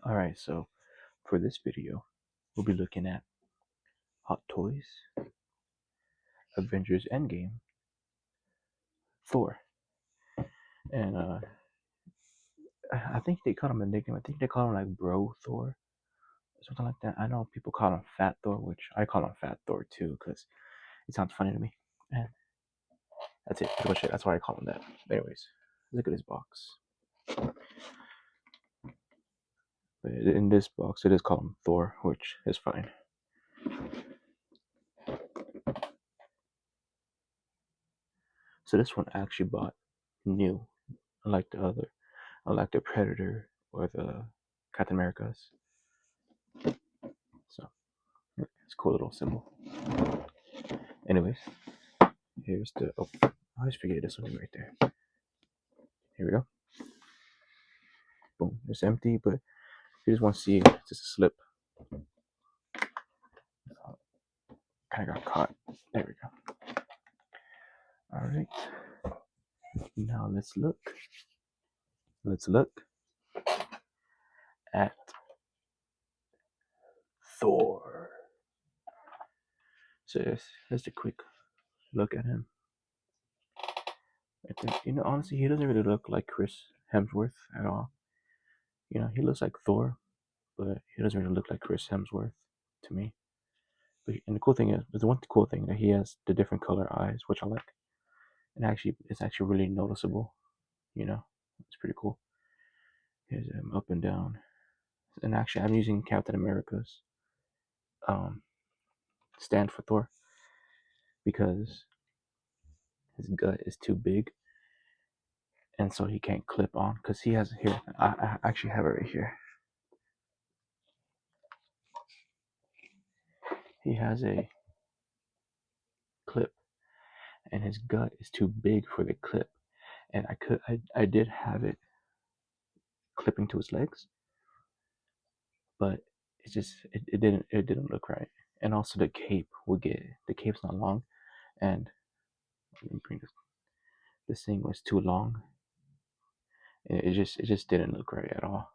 Alright, so for this video, we'll be looking at Hot Toys, Avengers Endgame, Thor. And I think they call him a nickname. I think they call him like Bro Thor, or something like that. I know people call him Fat Thor, which I call him Fat Thor too, because it sounds funny to me. And that's it, pretty much it. That's why I call him that. But anyways, look at his box. But in this box, it is called him Thor, which is fine. So this one I actually bought new, unlike the Predator or the Captain America's. So it's a cool little symbol. Anyways, here's the. Oh, I always forget this one right there. Here we go. Boom. It's empty, but you just want to see it's just a slip. Kind of got caught. There we go. All right. Now let's look. Let's look at Thor. So just a quick look at him. Right there. Honestly, he doesn't really look like Chris Hemsworth at all. He looks like Thor, but he doesn't really look like Chris Hemsworth to me. And the cool thing is, the one cool thing that he has the different color eyes, which I like. And it's actually really noticeable. It's pretty cool. Here's him up and down. And actually, I'm using Captain America's stand for Thor because his gut is too big, and so he can't clip on. Because he has here. I actually have it right here. He has a clip, and his gut is too big for the clip. And I did have it clipping to his legs, but it didn't look right. And also the cape's not long, and let me bring this thing was too long. It just didn't look right at all.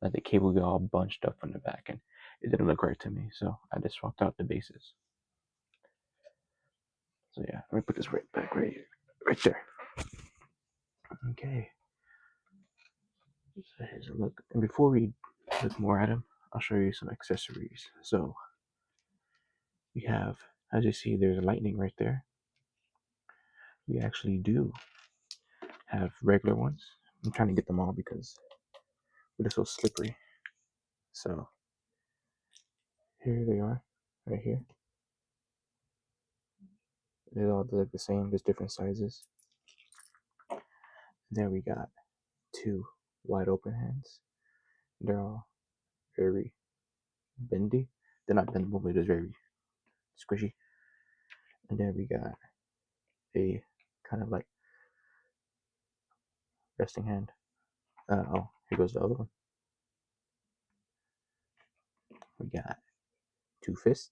Like the cape would get all bunched up from the back, and it didn't look right to me. So I just swapped out the bases. So yeah, let me put this right back right there. Okay. So here's a look. And before we look more at him, I'll show you some accessories. So we have, as you see, there's lightning right there. We actually do have regular ones. I'm trying to get them all because they're so slippery. So here they are, right here. They're all like the same, just different sizes. There we got two wide open hands. They're all very bendy. They're not bendable, but they're very squishy. And then we got a kind of like resting hand. Here goes the other one. We got two fists.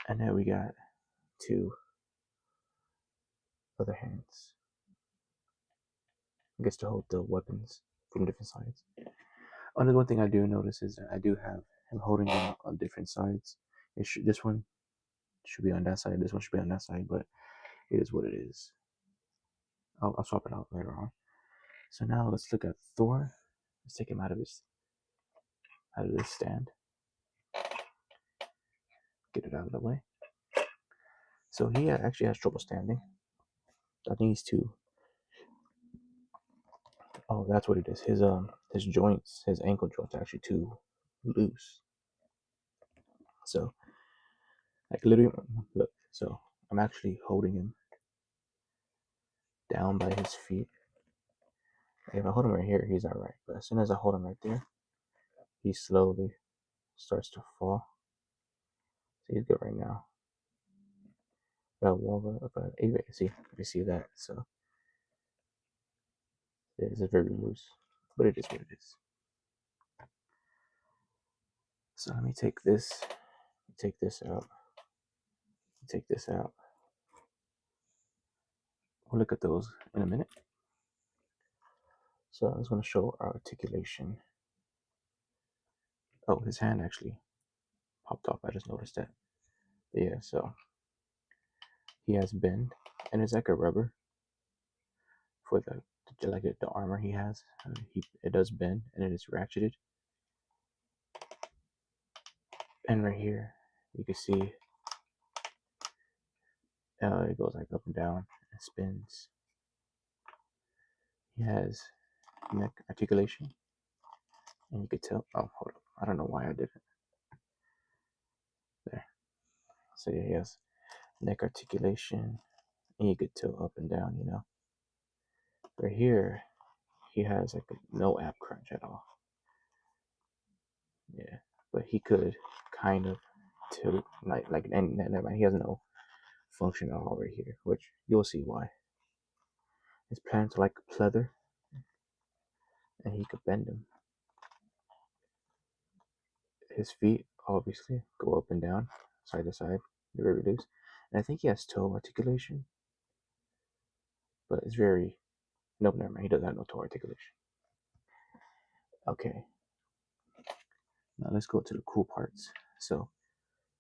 And then we got two other hands. I guess to hold the weapons from different sides. Another one thing I do notice is that I do have him holding them on different sides. This one should be on that side. This one should be on that side, but it is what it is. I'll swap it out later on. So now let's look at Thor. Let's take him out of this stand. Get it out of the way. So he actually has trouble standing. I think he's too. Oh, that's what it is. His joints, his ankle joints, are actually too loose. So, like literally, look. So I'm actually holding him down by his feet. If I hold him right here, he's alright. But as soon as I hold him right there, he slowly starts to fall. So he's good right now. But you see that. So it's very loose, but it is what it is. So let me take this out. Take this out. We'll look at those in a minute. So I was going to show our articulation. Oh, his hand actually popped off. I just noticed that. But yeah, so he has bend, and it's like a rubber for the armor he has. It does bend, and it is ratcheted. And right here, you can see it goes like up and down and spins. He has neck articulation, and you could tell. Oh, hold up! I don't know why I did it there. So yeah, he has neck articulation, and you could tilt up and down. Right here, he has like no ab crunch at all. Yeah, but he could kind of tilt and never mind. He has no function at all right here, which you'll see why. His parents are like pleather, and he could bend them. His feet obviously go up and down, side to side, very reduced. And I think he has toe articulation, but it's very nope, never mind. He doesn't have no toe articulation. Okay, now let's go to the cool parts. So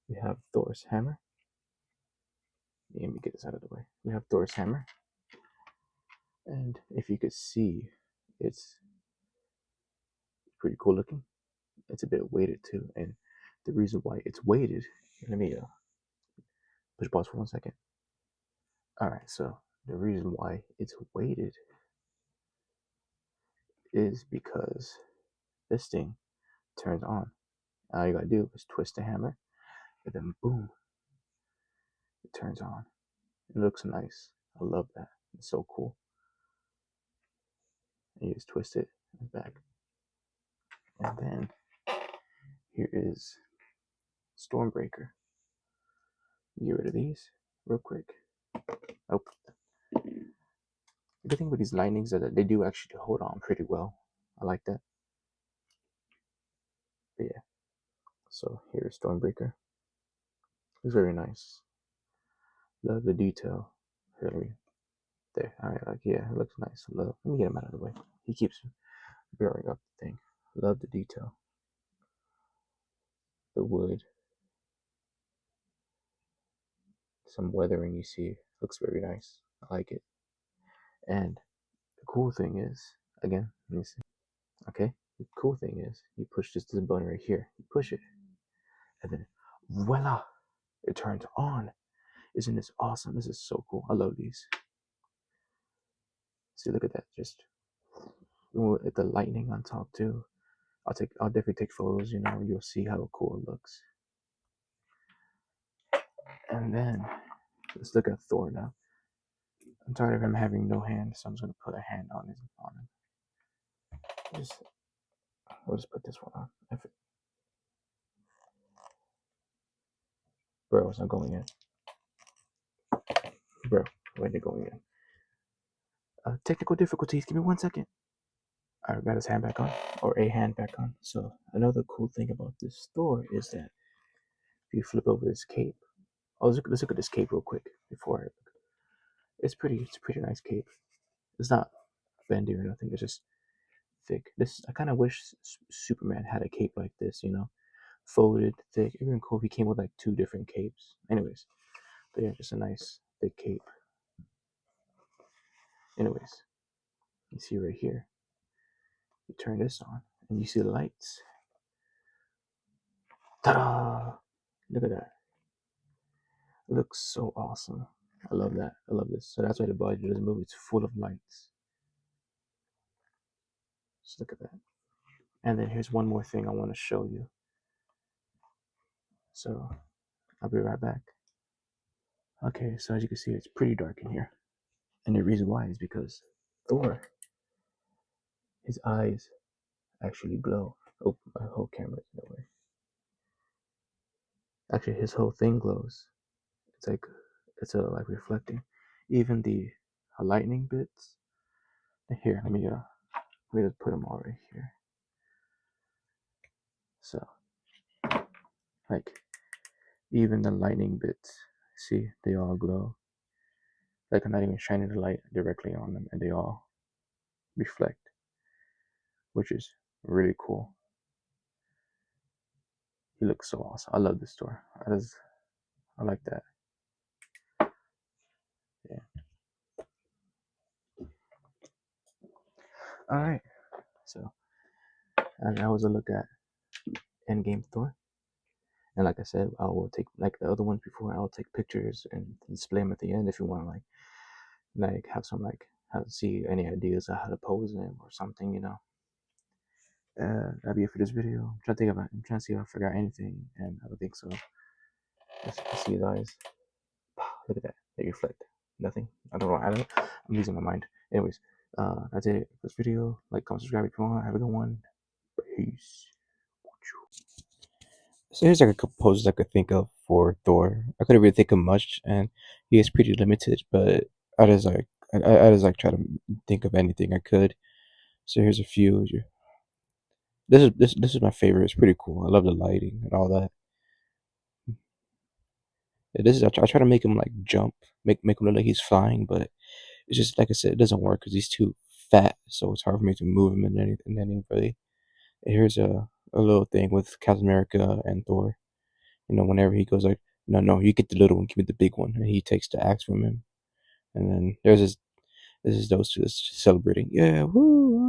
we have Thor's hammer. Let me get this out of the way. We have Thor's hammer, and if you could see, it's pretty cool looking. It's a bit weighted too, and the reason why it's weighted. Let me push pause for 1 second. All right, so the reason why it's weighted is because this thing turns on. All you gotta do is twist the hammer, and then boom, it turns on. It looks nice. I love that. It's so cool. And you just twist it and back. And then here is Stormbreaker. Get rid of these real quick. Oh, the good thing with these lightnings is that they do actually hold on pretty well. I like that. But yeah, so here's Stormbreaker. It's very nice. Love the detail. Here, let me there. All right, like yeah, it looks nice. Love. Let me get him out of the way. He keeps blurring up the thing. Love the detail. The wood. Some weathering you see. Looks very nice. I like it. And the cool thing is, again, let me see. Okay. The cool thing is, you push this button right here. You push it, and then voila, it turns on. Isn't this awesome? This is so cool. I love these. See, look at that. Just with the lightning on top too. I'll definitely take photos. You'll see how cool it looks. And then let's look at Thor now. I'm tired of him having no hand, so I'm just gonna put a hand on him. We'll just put this one on. Bro, it's not going in. Bro, when you're going in. Technical difficulties. Give me 1 second. I got his hand back on, or a hand back on. So another cool thing about this Thor is that if you flip over his cape, let's look at this cape real quick before. It's a pretty nice cape. It's not bendy or nothing. It's just thick. I kind of wish Superman had a cape like this. Folded, thick. It'd been cool if he came with like two different capes. Anyways, but yeah, just a nice thick cape. Anyways, you see right here. You turn this on, and you see the lights. Ta-da! Look at that. It looks so awesome. I love that. I love this. So that's why the budget of this movie is full of lights. Just look at that. And then here's one more thing I want to show you. So I'll be right back. Okay, so as you can see, it's pretty dark in here. And the reason why is because Thor, his eyes actually glow. Oh, my whole camera's in the way. Actually, his whole thing glows. It's like reflecting. Even the lightning bits. Here, let me just put them all right here. So, like, even the lightning bits, see, they all glow. Like I'm not even shining the light directly on them, and they all reflect. which is really cool. He looks so awesome. I love this store. I like that. Yeah. All right. So, and that was a look at Endgame Thor. And like I said, I will take like the other ones before. I will take pictures and display them at the end if you want to like have some like how to see any ideas of how to pose them or something. That'd be it for this video. I'm trying to see if I forgot anything, and I don't think so. Let's see his eyes. Look at that. They reflect. Nothing. I don't know. I'm losing my mind. Anyways, that's it for this video. Like, comment, subscribe if you want. Have a good one. Peace. So here's like a couple poses I could think of for Thor. I couldn't really think of much, and he is pretty limited. But I just like try to think of anything I could. So here's a few. This is my favorite. It's pretty cool. I love the lighting and all that. This is I try to make him like jump, make him look like he's flying, but it's just like I said, it doesn't work because he's too fat. So it's hard for me to move him in any really. Here's a little thing with Captain America and Thor. Whenever he goes like, no, you get the little one, give me the big one, and he takes the axe from him. And then this is those two just celebrating, yeah, woo.